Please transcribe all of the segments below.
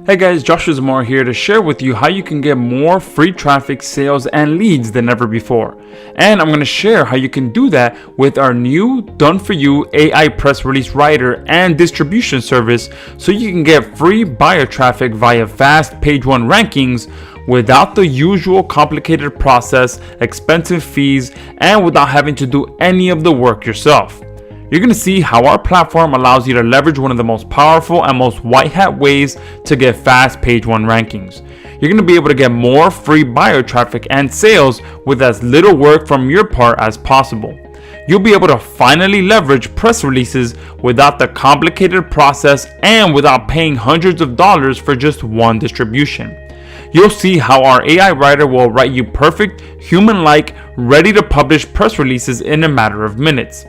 Hey guys, Joshua Zamora here to share with you how you can get more free traffic, sales, and leads than ever before. And I'm going to share how you can do that with our new done-for-you AI press release writer and distribution service, so you can get free buyer traffic via fast page one rankings without the usual complicated process, expensive fees, and without having to do any of the work yourself. You're going to see how our platform allows you to leverage one of the most powerful and most white hat ways to get fast page one rankings. You're going to be able to get more free buyer traffic and sales with as little work from your part as possible. You'll be able to finally leverage press releases without the complicated process and without paying hundreds of dollars for just one distribution. You'll see how our AI writer will write you perfect, human-like, ready to publish press releases in a matter of minutes.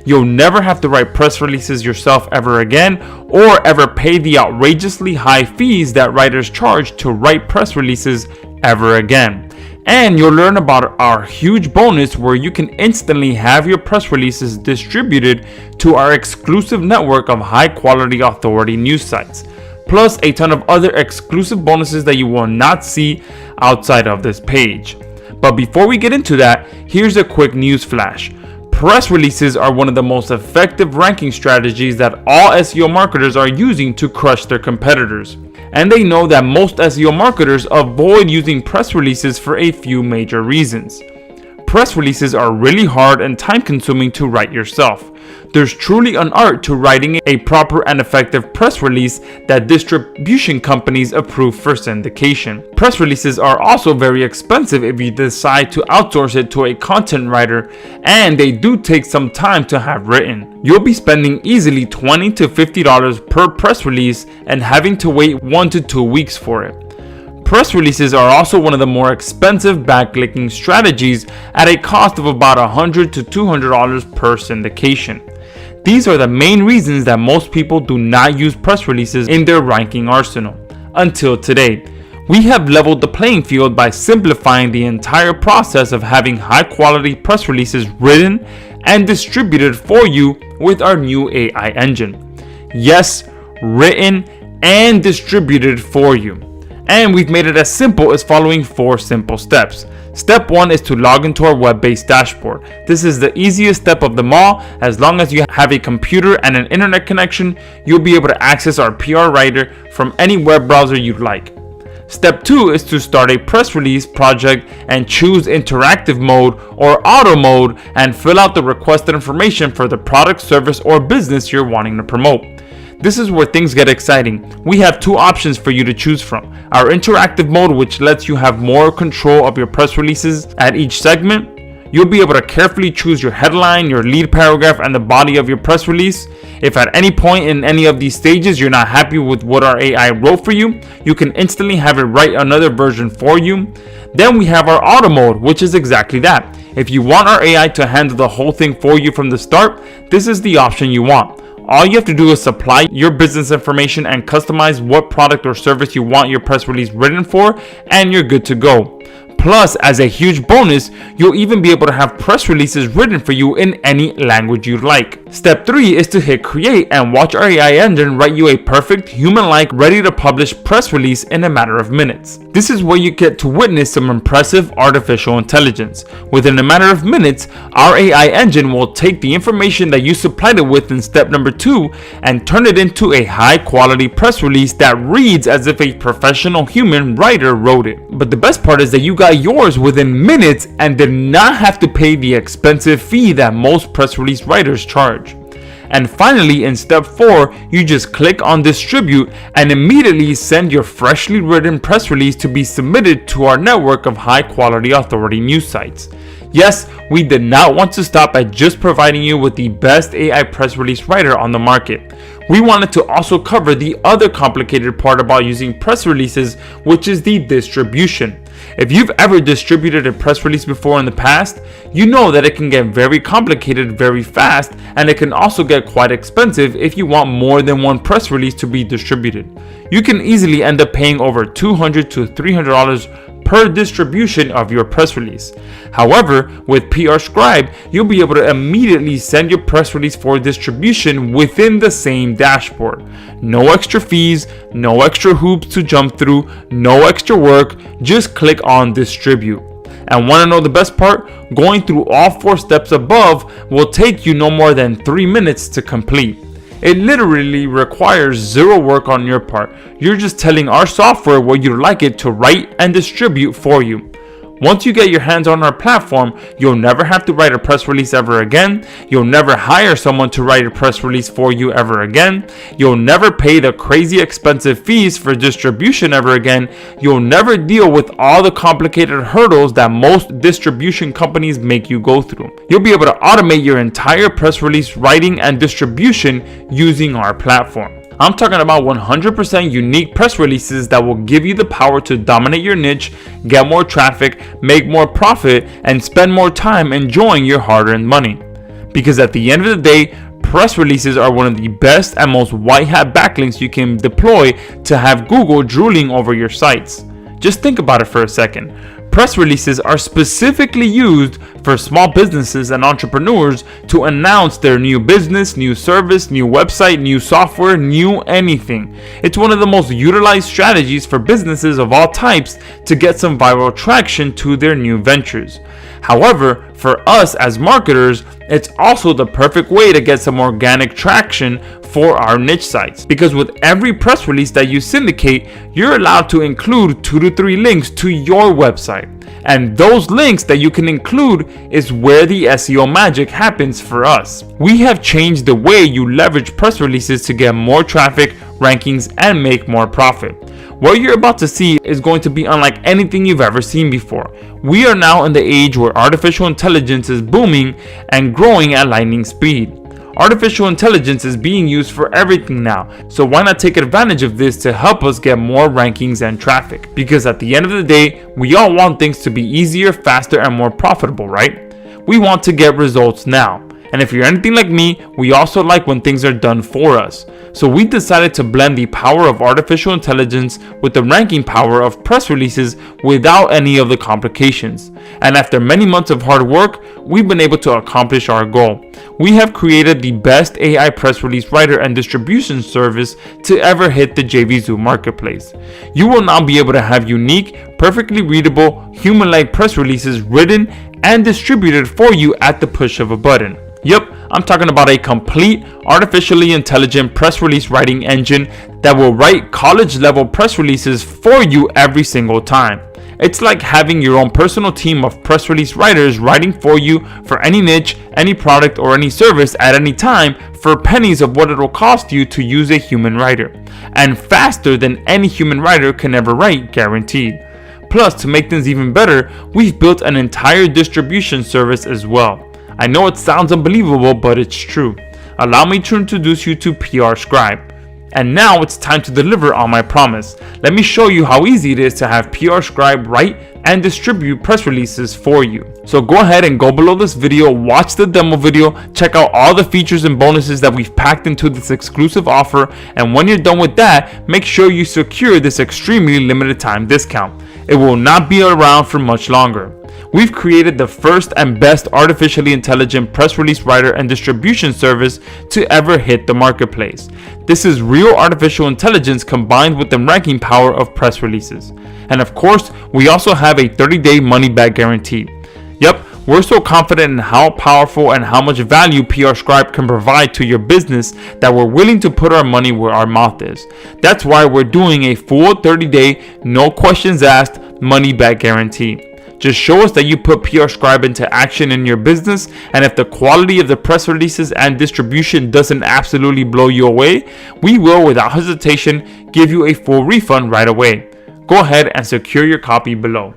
You'll never have to write press releases yourself ever again, or ever pay the outrageously high fees that writers charge to write press releases ever again. And you'll learn about our huge bonus where you can instantly have your press releases distributed to our exclusive network of high quality authority news sites, plus a ton of other exclusive bonuses that you will not see outside of this page. But before we get into that, here's a quick news flash. Press releases are one of the most effective ranking strategies that all SEO marketers are using to crush their competitors. And they know that most SEO marketers avoid using press releases for a few major reasons. Press releases are really hard and time consuming to write yourself. There's truly an art to writing a proper and effective press release that distribution companies approve for syndication. Press releases are also very expensive if you decide to outsource it to a content writer, and they do take some time to have written. You'll be spending easily $20 to $50 per press release and having to wait 1 to 2 weeks for it. Press releases are also one of the more expensive backlinking strategies at a cost of about $100 to $200 per syndication. These are the main reasons that most people do not use press releases in their ranking arsenal. Until today, we have leveled the playing field by simplifying the entire process of having high quality press releases written and distributed for you with our new AI engine. Yes, written and distributed for you. And we've made it as simple as following 4 simple steps. Step 1 is to log into our web-based dashboard. This is the easiest step of them all. As long as you have a computer and an internet connection, you'll be able to access our PR writer from any web browser you'd like. Step 2 is to start a press release project and choose interactive mode or auto mode and fill out the requested information for the product, service, or business you're wanting to promote. This is where things get exciting. We have 2 options for you to choose from. Our interactive mode, which lets you have more control of your press releases at each segment. You'll be able to carefully choose your headline, your lead paragraph, and the body of your press release. If at any point in any of these stages you're not happy with what our AI wrote for you, you can instantly have it write another version for you. Then we have our auto mode, which is exactly that. If you want our AI to handle the whole thing for you from the start, this is the option you want. All you have to do is supply your business information and customize what product or service you want your press release written for, and you're good to go. Plus, as a huge bonus, you'll even be able to have press releases written for you in any language you'd like. Step 3 is to hit create and watch our AI engine write you a perfect, human-like, ready to publish press release in a matter of minutes. This is where you get to witness some impressive artificial intelligence. Within a matter of minutes, our AI engine will take the information that you supplied it with in step number 2 and turn it into a high-quality press release that reads as if a professional human writer wrote it. But the best part is that you got yours within minutes and did not have to pay the expensive fee that most press release writers charge. And finally, in step 4, you just click on distribute and immediately send your freshly written press release to be submitted to our network of high quality authority news sites. Yes, we did not want to stop at just providing you with the best AI press release writer on the market. We wanted to also cover the other complicated part about using press releases, which is the distribution. If you've ever distributed a press release before in the past, you know that it can get very complicated very fast, and it can also get quite expensive if you want more than one press release to be distributed. You can easily end up paying over $200 to $300 per distribution of your press release. However, with PR Scribe, you'll be able to immediately send your press release for distribution within the same dashboard. No extra fees, no extra hoops to jump through, no extra work, just click on distribute. And want to know the best part? Going through all 4 steps above will take you no more than 3 minutes to complete. It literally requires 0 work on your part. You're just telling our software what you'd like it to write and distribute for you. Once you get your hands on our platform, you'll never have to write a press release ever again. You'll never hire someone to write a press release for you ever again. You'll never pay the crazy expensive fees for distribution ever again. You'll never deal with all the complicated hurdles that most distribution companies make you go through. You'll be able to automate your entire press release writing and distribution using our platform. I'm talking about 100% unique press releases that will give you the power to dominate your niche, get more traffic, make more profit, and spend more time enjoying your hard-earned money. Because at the end of the day, press releases are one of the best and most white hat backlinks you can deploy to have Google drooling over your sites. Just think about it for a second. Press releases are specifically used for small businesses and entrepreneurs to announce their new business, new service, new website, new software, new anything. It's one of the most utilized strategies for businesses of all types to get some viral traction to their new ventures. However, for us as marketers, it's also the perfect way to get some organic traction for our niche sites. Because with every press release that you syndicate, you're allowed to include 2 to 3 links to your website. And those links that you can include is where the SEO magic happens for us. We have changed the way you leverage press releases to get more traffic, rankings, and make more profit. What you're about to see is going to be unlike anything you've ever seen before. We are now in the age where artificial intelligence is booming and growing at lightning speed. Artificial intelligence is being used for everything now, so why not take advantage of this to help us get more rankings and traffic? Because at the end of the day, we all want things to be easier, faster, and more profitable, right? We want to get results now. And if you're anything like me, we also like when things are done for us. So we decided to blend the power of artificial intelligence with the ranking power of press releases without any of the complications. And after many months of hard work, we've been able to accomplish our goal. We have created the best AI press release writer and distribution service to ever hit the JVZoo marketplace. You will now be able to have unique, perfectly readable, human-like press releases written and distributed for you at the push of a button. Yep, I'm talking about a complete artificially intelligent press release writing engine that will write college level press releases for you every single time. It's like having your own personal team of press release writers writing for you for any niche, any product, or any service at any time for pennies of what it will cost you to use a human writer. And faster than any human writer can ever write, guaranteed. Plus, to make things even better, we've built an entire distribution service as well. I know it sounds unbelievable, but it's true. Allow me to introduce you to PR Scribe. And now it's time to deliver on my promise. Let me show you how easy it is to have PR Scribe write and distribute press releases for you. So go ahead and go below this video, watch the demo video, check out all the features and bonuses that we've packed into this exclusive offer, and when you're done with that, make sure you secure this extremely limited time discount. It will not be around for much longer. We've created the first and best artificially intelligent press release writer and distribution service to ever hit the marketplace. This is real artificial intelligence combined with the ranking power of press releases. And of course, we also have a 30-day money-back guarantee. Yep, we're so confident in how powerful and how much value PR Scribe can provide to your business that we're willing to put our money where our mouth is. That's why we're doing a full 30-day, no questions asked, money-back guarantee. Just show us that you put PR Scribe into action in your business, and if the quality of the press releases and distribution doesn't absolutely blow you away, we will without hesitation give you a full refund right away. Go ahead and secure your copy below.